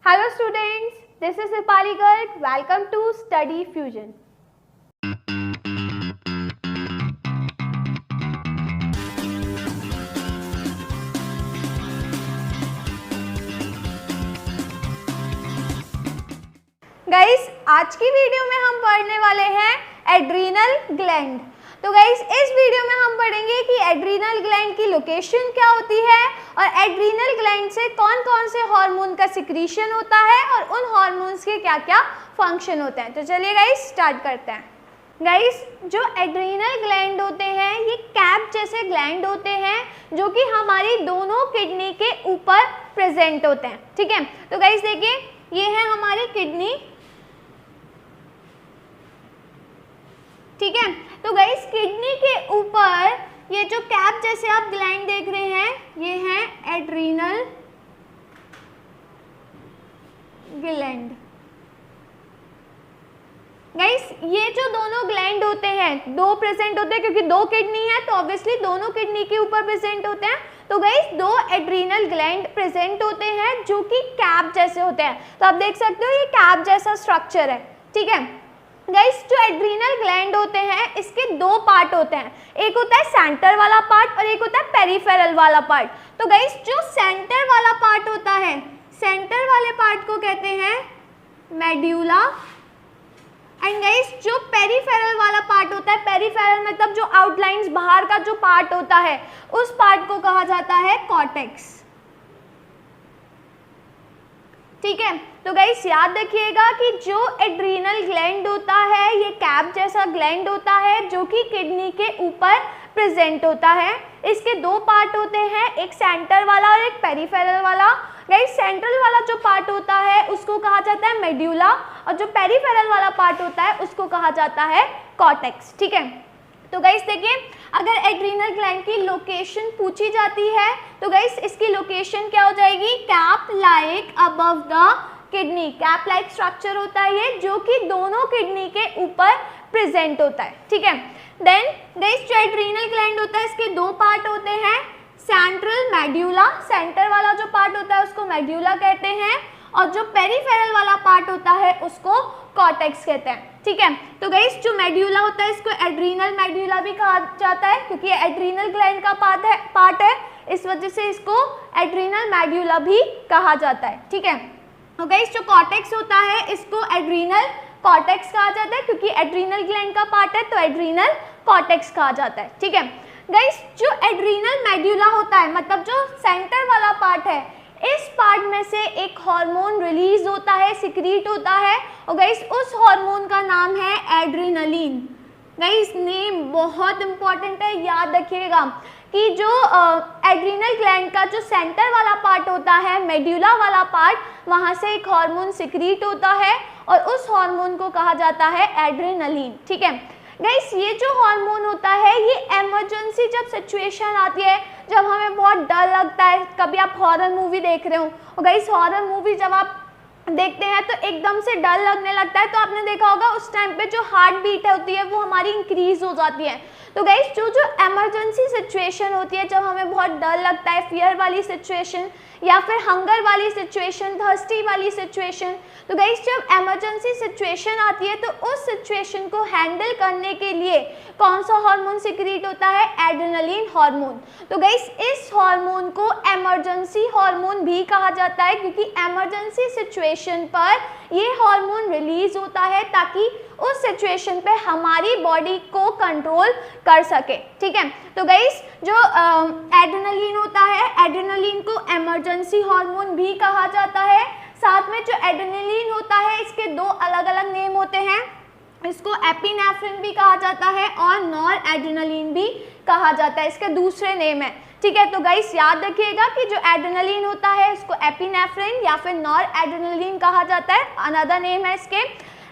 Hello students, this is Dipali Garg. Welcome to Study Fusion. Guys, आज की video में हम पढ़ने वाले हैं एड्रीनल ग्लैंड। तो गाइस, इस वीडियो में हम पढ़ेंगे कि एड्रीनल ग्लैंड की लोकेशन क्या होती है और एड्रीनल ग्लैंड से कौन कौन से हार्मोन का सिक्रीशन होता है और उन हार्मोन्स के क्या क्या फंक्शन होते हैं। तो चलिए गाइस स्टार्ट करते हैं। गाइस, जो एड्रीनल ग्लैंड होते हैं ये कैप जैसे ग्लैंड होते हैं जो कि हमारी दोनों किडनी के ऊपर प्रेजेंट होते हैं। ठीक है, तो गाइस देखिए, ये है हमारी किडनी। ठीक है, तो गाइस किडनी के ऊपर ये जो कैप जैसे आप ग्लैंड देख रहे हैं ये है एड्रीनल ग्लैंड। गाइस, ये जो दोनों ग्लैंड होते हैं दो प्रेजेंट होते हैं क्योंकि दो किडनी है तो ऑब्वियसली दोनों किडनी के ऊपर प्रेजेंट होते हैं। तो गाइस दो एड्रीनल ग्लैंड प्रेजेंट होते हैं जो कि कैप जैसे होते हैं। तो आप देख सकते हो ये कैप जैसा स्ट्रक्चर है। ठीक है गाइस, जो एड्रीनल ग्लैंड होते हैं इसके दो पार्ट होते हैं, एक होता है सेंटर वाला पार्ट और एक होता है पेरिफेरल वाला पार्ट। तो गाइस जो सेंटर वाला पार्ट होता है, सेंटर वाले पार्ट को कहते हैं मेड्यूला। एंड गाइस जो पेरिफेरल वाला पार्ट होता है, पेरिफेरल मतलब जो आउटलाइंस बाहर का जो पार्ट होता है उस पार्ट को कहा जाता है कॉर्टेक्स। ठीक है, तो गाइस याद रखिएगा कि जो एड्रीनल ग्लैंड होता है ये कैप जैसा ग्लैंड होता है जो कि किडनी के ऊपर प्रेजेंट होता है। इसके दो पार्ट होते हैं, एक सेंटर वाला और एक पेरिफेरल वाला। गाइस सेंट्रल वाला जो पार्ट होता है उसको कहा जाता है मेड्यूला और जो पेरिफेरल वाला पार्ट होता है उसको कहा जाता है कॉर्टेक्स। ठीक है, तो गाइस देखिए, अगर एड्रीनल ग्लैंड की लोकेशन पूछी जाती है तो गाइस इसकी लोकेशन क्या हो जाएगी, cap like above the kidney. Cap like structure होता है ये जो कि दोनों किडनी के ऊपर प्रेजेंट होता है। ठीक है, देन गाइस जो एड्रीनल ग्लैंड होता है इसके दो पार्ट होते हैं, सेंट्रल मेड्यूला, सेंटर वाला जो पार्ट होता है उसको मेड्यूला कहते हैं और जो पेरिफेरल वाला पार्ट होता है उसको कॉर्टेक्स कहते हैं। ठीक है, तो गाइस जो मेड्यूला होता है इसको एड्रीनल मेड्यूला भी कहा जाता है क्योंकि ये एड्रीनल ग्लैंड का पार्ट है, इस वजह से इसको एड्रीनल मेड्यूला भी कहा जाता है। ठीक है, तो गाइस जो कॉर्टेक्स होता है इसको एड्रीनल कॉर्टेक्स कहा जाता है क्योंकि एड्रीनल ग्लैंड का पार्ट है तो एड्रीनल कॉर्टेक्स कहा जाता है। ठीक है गाइस, जो एड्रीनल मेड्यूला होता है मतलब जो सेंटर वाला पार्ट है, इस पार्ट में से एक हार्मोन रिलीज होता है, सिक्रीट होता है और गाइस उस हार्मोन का नाम है एड्रेनलिन। गाइस नेम बहुत इंपॉर्टेंट है, याद रखिएगा कि जो एड्रीनल ग्लैंड का जो सेंटर वाला पार्ट होता है, मेड्यूला वाला पार्ट, वहाँ से एक हार्मोन सिक्रीट होता है और उस हार्मोन को कहा जाता है एड्रेनलिन। ठीक है गाइस, ये जो हार्मोन होता है ये इमरजेंसी जब सिचुएशन आती है, जब हमें बहुत डर लगता है, कभी आप हॉरर मूवी देख रहे हो और गाइस हॉरर मूवी जब आप देखते हैं तो एकदम से डर लगने लगता है, तो आपने देखा होगा उस टाइम पे जो हार्ट बीट होती है वो हमारी इंक्रीज हो जाती है। तो गाइस जो इमरजेंसी सिचुएशन होती है, जब हमें बहुत डर लगता है, फियर वाली सिचुएशन या फिर हंगर वाली सिचुएशन, थर्स्टी वाली सिचुएशन, तो गाइस जब इमरजेंसी सिचुएशन आती है तो उस सिचुएशन को हैंडल करने के लिए कौन सा हार्मोन सिक्रीट होता है, एड्रेनलिन हार्मोन। तो गाइस इस हार्मोन को इमरजेंसी हार्मोन भी कहा जाता है क्योंकि इमरजेंसी सिचुएशन पर ये हार्मोन रिलीज होता है ताकि उस सिचुएशन पे हमारी बॉडी को कंट्रोल कर सके। ठीक है, तो गाइस जो एड्रेनलिन होता है, एड्रेनलिन को इमरजेंसी हार्मोन भी कहा जाता है। साथ में जो एड्रेनलिन होता है इसके दो अलग अलग नेम होते हैं, इसको एपिनेफ्रिन भी कहा जाता है और नॉर एड्रेनलिन भी कहा जाता है, इसके दूसरे नेम है। ठीक है, तो गाइस याद रखिएगा कि जो एड्रेनलिन होता है इसको एपिनेफ्रिन या फिर नॉर एड्रेनलिन कहा जाता है, अनदर नेम है इसके।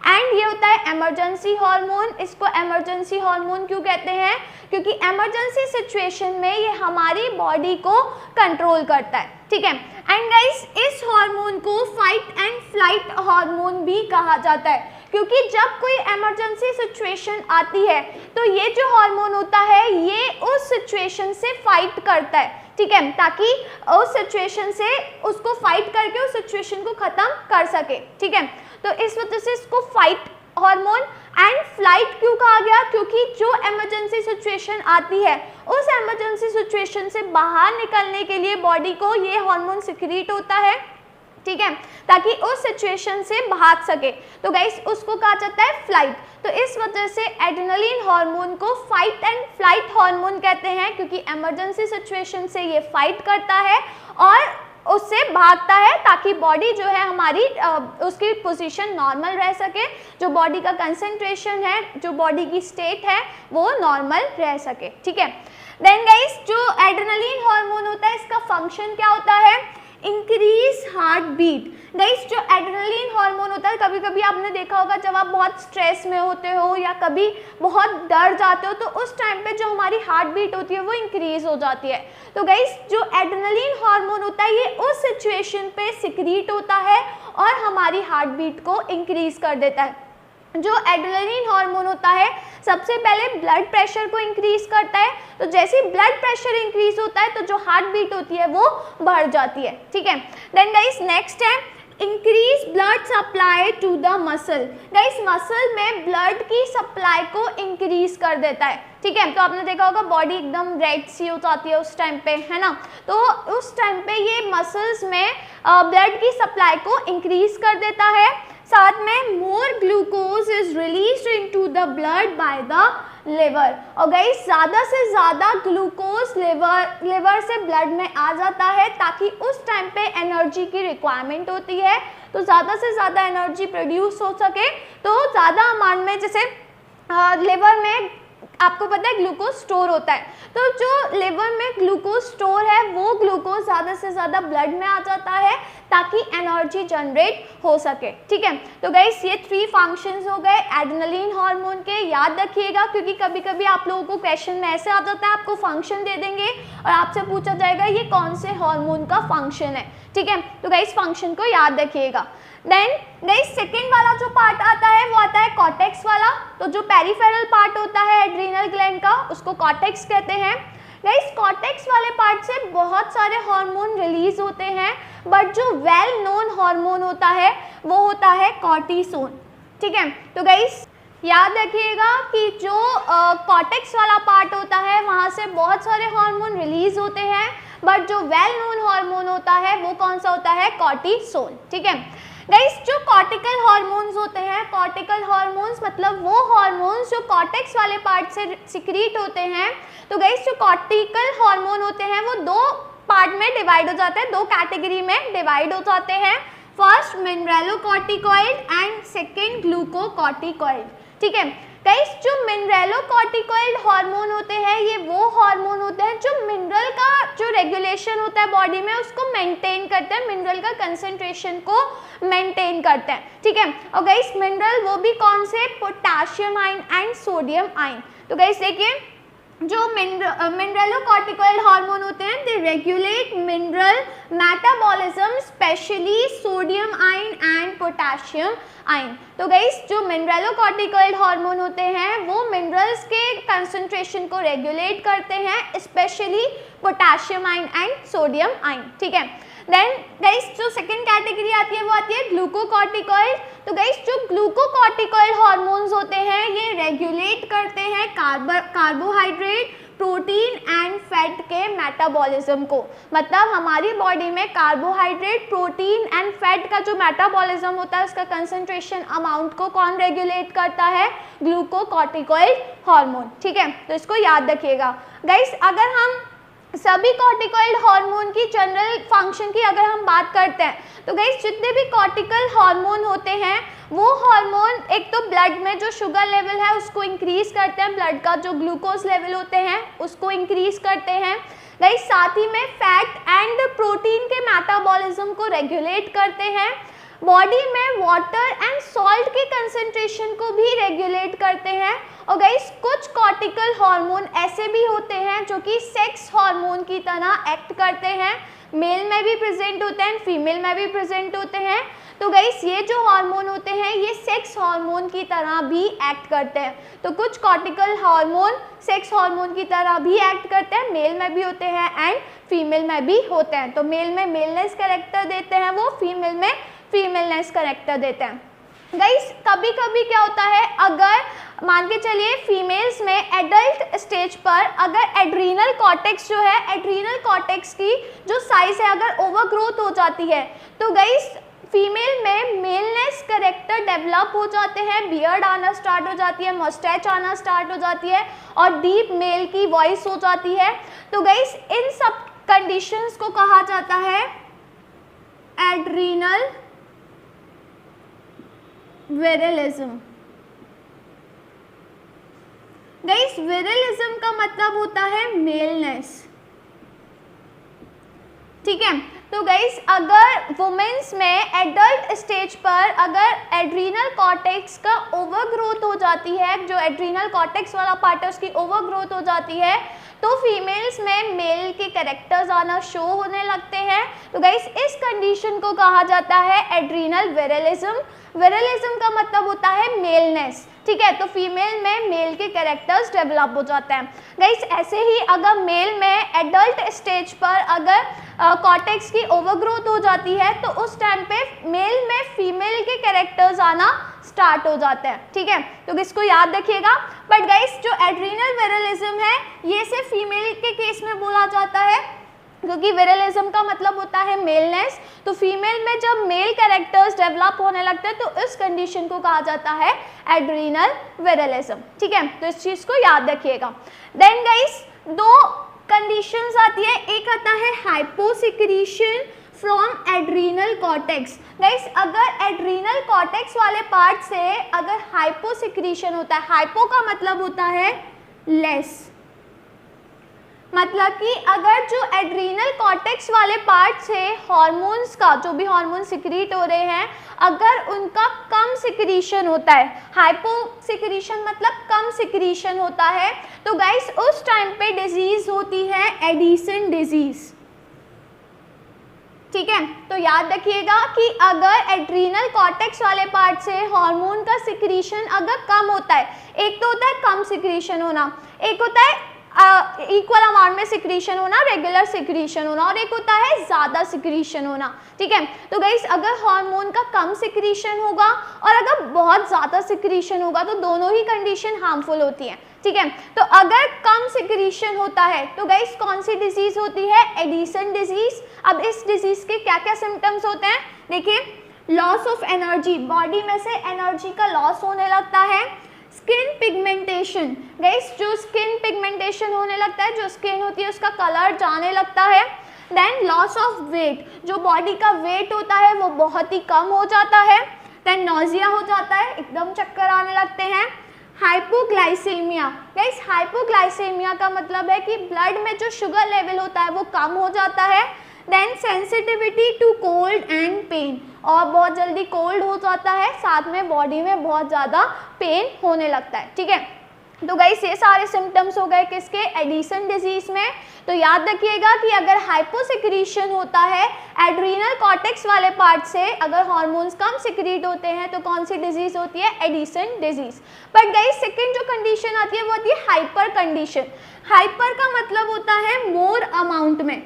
एंड ये होता है इमरजेंसी हार्मोन। इसको इमरजेंसी हार्मोन क्यों कहते हैं, क्योंकि इमरजेंसी सिचुएशन में ये हमारी बॉडी को कंट्रोल करता है। ठीक है, एंड गाइस इस हार्मोन को फाइट एंड फ्लाइट हार्मोन भी कहा जाता है क्योंकि जब कोई इमरजेंसी सिचुएशन आती है तो ये जो हार्मोन होता है ये उस सिचुएशन से फाइट करता है। ठीक है, ताकि उस सिचुएशन से उसको फाइट करके उस सिचुएशन को ख़त्म कर सके, ठीक है। तो इस वजह से इसको फाइट हार्मोन एंड फ्लाइट क्यों कहा गया, क्योंकि जो इमरजेंसी सिचुएशन आती है उस इमरजेंसी सिचुएशन से बाहर निकलने के लिए बॉडी को ये हार्मोन सिक्रीट होता है, ठीक है, ताकि उस सिचुएशन से भाग सके। तो गाइस उसको कहा जाता है फ्लाइट। तो इस वजह से एड्रेनलिन हार्मोन को फाइट एंड फ्लाइट हार्मोन कहते हैं, क्योंकि इमरजेंसी सिचुएशन से ये फाइट करता है और उससे भागता है ताकि बॉडी जो है हमारी उसकी पोजीशन नॉर्मल रह सके, जो बॉडी का कंसंट्रेशन है, जो बॉडी की स्टेट है वो नॉर्मल रह सके, ठीक है। देन गाइस जो एड्रेनलिन हार्मोन होता है इसका फंक्शन क्या होता है, इंक्रीज हार्ट बीट। गाइस जो एड्रेनलिन हार्मोन होता है, कभी कभी आपने देखा होगा जब आप बहुत स्ट्रेस में होते हो या कभी बहुत डर जाते हो तो उस टाइम पे जो हमारी हार्ट बीट होती है वो इंक्रीज हो जाती है। तो गाइस जो एड्रेनलिन हार्मोन होता है ये उस सिचुएशन पे सिक्रीट होता है और हमारी हार्ट बीट को इंक्रीज कर देता है। जो एड्रेनलिन हार्मोन होता है सबसे पहले ब्लड प्रेशर को इंक्रीज करता है, तो जैसे ही ब्लड प्रेशर इंक्रीज होता है तो जो हार्ट बीट होती है वो बढ़ जाती है, ठीक है। देन गाइस नेक्स्ट है increase blood supply to the muscle. Guys muscle में ब्लड की सप्लाई को इंक्रीज कर देता है, ठीक है। तो आपने देखा होगा बॉडी एकदम रेड सी हो जाती है उस टाइम पे, है ना, तो उस टाइम पे ये मसल्स में ब्लड की सप्लाई को इंक्रीज कर देता है। साथ में more glucose is released into the blood by the liver. और गाइस ज़्यादा से ज़्यादा ग्लूकोज लिवर से ब्लड में आ जाता है ताकि उस टाइम पे एनर्जी की रिक्वायरमेंट होती है, तो ज़्यादा से ज़्यादा एनर्जी प्रोड्यूस हो सके, तो ज़्यादा अमाउंट में जैसे लिवर में आपको पता है ग्लूकोज स्टोर होता है, तो जो लिवर में ग्लूकोज स्टोर है वो ग्लूकोज ज़्यादा से ज़्यादा ब्लड में आ जाता है ताकि एनर्जी जनरेट हो सके, ठीक है। तो गाइस ये 3 फंक्शंस हो गए एड्रेनलिन हार्मोन के, याद रखिएगा, क्योंकि कभी कभी आप लोगों को क्वेश्चन में ऐसे आ जाता है, आपको फंक्शन दे देंगे और आपसे पूछा जाएगा ये कौन से हार्मोन का फंक्शन है, ठीक है। तो गाइस फंक्शन को याद रखिएगा। देन गाइस सेकेंड वाला जो पार्ट आता है वो आता है कॉर्टेक्स वाला। तो जो पेरिफेरल पार्ट होता है एड्रीनल ग्लैंड का उसको कॉर्टेक्स कहते हैं। गाइस कॉर्टेक्स वाले पार्ट से बहुत सारे हार्मोन रिलीज होते हैं, बट जो वेल नोन हार्मोन होता है वो होता है कॉर्टिसोन, ठीक है। तो गाइस याद रखिएगा कि जो कॉर्टेक्स वाला पार्ट होता है वहाँ से बहुत सारे हार्मोन रिलीज होते हैं, बट जो वेल नोन हार्मोन होता है वो कौन सा होता है, कॉर्टिसोन, ठीक है। गाइस जो कॉर्टिकल हार्मोन्स होते हैं, कॉर्टिकल हार्मोन्स मतलब वो हार्मोन्स जो कॉर्टेक्स वाले पार्ट से सिक्रीट होते हैं। तो गाइस जो कॉर्टिकल हार्मोन होते हैं वो 2 पार्ट में डिवाइड हो जाते हैं, 2 कैटेगरी में डिवाइड हो जाते हैं। फर्स्ट मिनरेलोकॉर्टिकॉइड एंड सेकेंड ग्लूकोकॉर्टिकॉइड, ठीक है। गाइस जो मिनरेलोकॉर्टिकॉइड हार्मोन होते हैं ये वो हार्मोन होते हैं जो मिनरल का जो रेगुलेशन होता है बॉडी में उसको मेंटेन करते हैं, मिनरल का कंसंट्रेशन को मेंटेन करते हैं, ठीक है। और गाइस मिनरल वो भी कौन से, potassium ion and sodium ion. तो गाइस देखिए जो मिनरेलोकॉर्टिकॉइड हार्मोन होते हैं they regulate mineral metabolism specially sodium ion and potassium ion. तो गाइस जो मिनरेलोकॉर्टिकॉइड हार्मोन होते हैं वो मिनरल्स के कंसंट्रेशन को रेगुलेट करते हैं, specially potassium ion and sodium ion, ठीक है। देन गाइस जो सेकंड कैटेगरी आती है वो आती है ग्लूकोकॉर्टिकॉइड। तो गाइस जो ग्लूकोकॉर्टिकॉइड हार्मोन्स होते हैं ये रेगुलेट करते हैं कार्बोहाइड्रेट, प्रोटीन एंड फैट के मेटाबॉलिज्म को। मतलब हमारी बॉडी में कार्बोहाइड्रेट, प्रोटीन एंड फैट का जो मेटाबॉलिज्म होता है उसका कंसंट्रेशन अमाउंट को कौन रेगुलेट करता है, ग्लूकोकॉर्टिकॉइड हार्मोन, ठीक है। तो इसको याद रखिएगा। गाइस अगर हम सभी कॉर्टिकॉइड हार्मोन की जनरल फंक्शन की अगर हम बात करते हैं तो गाइस जितने भी कॉर्टिकल हार्मोन होते हैं वो हार्मोन एक तो ब्लड में जो शुगर लेवल है उसको इंक्रीज करते हैं, ब्लड का जो ग्लूकोज लेवल होते हैं उसको इंक्रीज करते हैं। गाइस साथ ही में फैट एंड प्रोटीन के मेटाबॉलिज्म को रेगुलेट करते हैं, बॉडी में वाटर एंड सॉल्ट के कंसंट्रेशन को भी रेगुलेट करते हैं। और गाइस कुछ कॉर्टिकल हार्मोन ऐसे भी होते हैं जो कि सेक्स हार्मोन की तरह एक्ट करते हैं, मेल में भी प्रेजेंट होते हैं, फीमेल में भी प्रेजेंट होते हैं। तो गाइस ये जो हार्मोन होते हैं ये सेक्स हार्मोन की तरह भी एक्ट करते हैं। तो कुछ कॉर्टिकल हार्मोन सेक्स हार्मोन की तरह भी एक्ट करते हैं, मेल में भी होते हैं एंड फीमेल में भी होते हैं। तो मेल में मेलनेस कैरेक्टर देते हैं वो, फीमेल में फीमेलनेस कैरेक्टर देते हैं। गाइस कभी कभी क्या होता है, अगर मान के चलिए फीमेल्स में एडल्ट स्टेज पर अगर एड्रीनल कॉर्टेक्स जो है, एड्रीनल कॉर्टेक्स की जो साइज है अगर ओवरग्रोथ हो जाती है तो गाइस फीमेल में मेलनेस कैरेक्टर डेवलप हो जाते हैं, बियर्ड आना स्टार्ट हो जाती है, मस्टैच आना स्टार्ट हो जाती है और डीप मेल की वॉइस हो जाती है। तो गाइस इन सब कंडीशंस को कहा जाता है एड्रीनल विरिलिज्म। गाइस विरिलिज्म का मतलब होता है मेलनेस, ठीक है। तो गाइस अगर वुमेन्स में एडल्ट स्टेज पर अगर एड्रीनल कॉर्टेक्स का ओवरग्रोथ हो जाती है, जो एड्रीनल कॉर्टेक्स वाला पार्ट है उसकी ओवरग्रोथ हो जाती है तो फीमेल्स में मेल के कैरेक्टर्स आना शो होने लगते हैं। तो गाइस इस कंडीशन को कहा जाता है एड्रीनल विरिलिज्म। विरिलिज्म का मतलब होता है मेलनेस, ठीक है। तो फीमेल में मेल के कैरेक्टर्स डेवलप हो जाते हैं। गाइस ऐसे ही अगर मेल में एडल्ट स्टेज पर अगर कॉर्टेक्स की ओवरग्रोथ हो जाती है तो उस टाइम पे मेल में फीमेल के कैरेक्टर्स आना स्टार्ट हो जाते हैं, ठीक है। तो इसको याद रखिएगा। बट गाइस जो एड्रीनल विरिलिज्म है ये सिर्फ फीमेल के केस में बोला जाता है क्योंकि विरिलिज्म का मतलब होता है मेलनेस। तो फीमेल में जब मेल कैरेक्टर्स डेवलप होने लगते हैं तो इस कंडीशन को कहा जाता है एड्रीनल विरिलिज्म, ठीक है। तो इस चीज़ को याद रखिएगा। देन गाइस दो कंडीशंस आती है, एक आता है hyposecretion from adrenal cortex. Guys अगर एड्रीनल कॉर्टेक्स वाले पार्ट से अगर हाइपोसिक्रीशन होता है, हाइपो का मतलब होता है लेस, मतलब कि अगर जो एड्रीनल कॉर्टेक्स वाले पार्ट से हार्मोन्स का जो भी हार्मोन सिक्रीट हो रहे हैं अगर उनका कम सिक्रीशन होता है, हाइपोसिक्रीशन मतलब कम सिक्रीशन होता है, तो गाइस उस टाइम पे डिजीज होती है एडिसन डिजीज, ठीक है। तो याद रखिएगा कि अगर एड्रीनल कॉर्टेक्स वाले पार्ट से हार्मोन का सिक्रीशन अगर कम होता है, एक तो होता है कम सिक्रीशन होना, एक होता है इक्वल अमाउंट में सिक्रीशन होना, रेगुलर सिक्रीशन होना, और एक होता है ज़्यादा सिक्रीशन होना, ठीक है। तो गाइस अगर हार्मोन का कम सिक्रीशन होगा और अगर बहुत ज़्यादा सिक्रीशन होगा तो दोनों ही कंडीशन हार्मफुल होती है, ठीक है। तो अगर कम सिक्रीशन होता है तो गाइस कौन सी डिजीज़ होती है, एडिसन डिजीज़। अब इस डिजीज़ के क्या क्या सिम्टम्स होते हैं देखिए, लॉस ऑफ एनर्जी, बॉडी में से एनर्जी का लॉस होने लगता है। स्किन पिगमेंटेशन, गाइस जो स्किन पिगमेंटेशन होने लगता है, जो स्किन होती है उसका कलर जाने लगता है। देन लॉस ऑफ वेट, जो बॉडी का वेट होता है वो बहुत ही कम हो जाता है। देन नॉजिया हो जाता है, एकदम चक्कर आने लगते हैं। हाइपोग्लाइसेमिया, गाइस हाइपोग्लाइसेमिया का मतलब है कि ब्लड में जो शुगर लेवल होता है वो कम हो जाता है। Then sensitivity to cold and pain, और बहुत जल्दी कोल्ड हो जाता है, साथ में बॉडी में बहुत ज़्यादा पेन होने लगता है, ठीक है। तो गाइस ये सारे सिम्टम्स हो गए किसके, एडिसन डिजीज में। तो याद रखिएगा कि अगर हाइपोसिक्रीशन होता है एड्रीनल कॉर्टेक्स वाले पार्ट से, अगर हार्मोन्स कम सिक्रीट होते हैं तो कौन सी डिजीज होती है, Addison disease. But guys second जो कंडीशन आती है वो आती है हाइपर कंडीशन। हाइपर का मतलब होता है मोर अमाउंट में,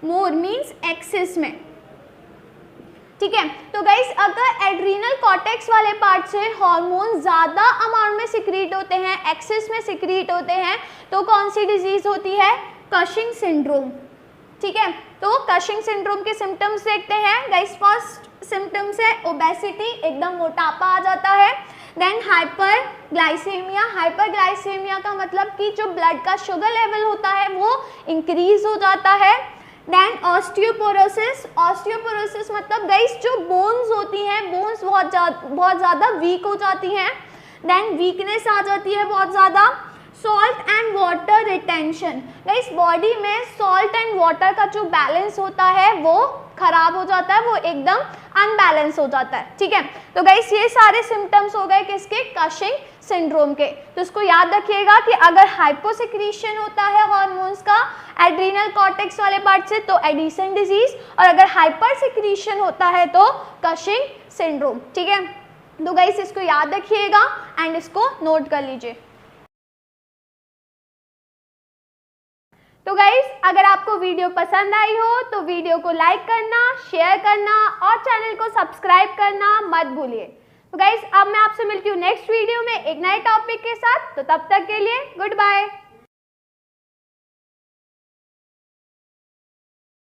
मोर मीन्स एक्सेस में, ठीक है। तो गाइस अगर एड्रीनल कॉर्टेक्स वाले पार्ट से हार्मोन ज़्यादा अमाउंट में सिक्रीट होते हैं, एक्सेस में सिक्रीट होते हैं, तो कौन सी डिजीज होती है, कशिंग सिंड्रोम, ठीक है। तो कशिंग सिंड्रोम के सिम्टम्स देखते हैं। गाइस फर्स्ट सिम्टम्स है ओबेसिटी, एकदम मोटापा आ जाता है। Then hyperglycaemia, hyperglycaemia का मतलब कि जो ब्लड का शुगर लेवल होता है वो इंक्रीज हो जाता है। देन ऑस्टियोपोरोसिस, ऑस्टियोपोरोसिस मतलब गाइस जो बोन्स होती हैं, बोन्स बहुत ज़्यादा वीक हो जाती हैं। देन वीकनेस आ जाती है बहुत ज़्यादा। Salt and water retention, guys body में सॉल्ट एंड वाटर का जो बैलेंस होता है वो खराब हो जाता है, वो एकदम अनबैलेंस हो जाता है, ठीक है। तो गाइस ये सारे सिम्टम्स हो गए किसके, कशिंग सिंड्रोम के। तो इसको याद रखिएगा कि अगर हाइपोसिक्रीशन होता है हार्मोन्स का एड्रीनल कॉर्टेक्स वाले पार्ट से तो एडिसन डिजीज, और अगर हाइपर सिक्रीशन होता है तो कशिंग सिंड्रोम। ठीक है, तो गाइस इसको याद रखिएगा एंड इसको नोट कर लीजिए। तो गाइस अगर आपको वीडियो पसंद आई हो तो वीडियो को लाइक करना, शेयर करना और चैनल को सब्सक्राइब करना मत भूलिए। तो गाइस अब मैं आपसे मिलती हूँ नेक्स्ट वीडियो में एक नए टॉपिक के साथ, तो तब तक के लिए गुड बाय।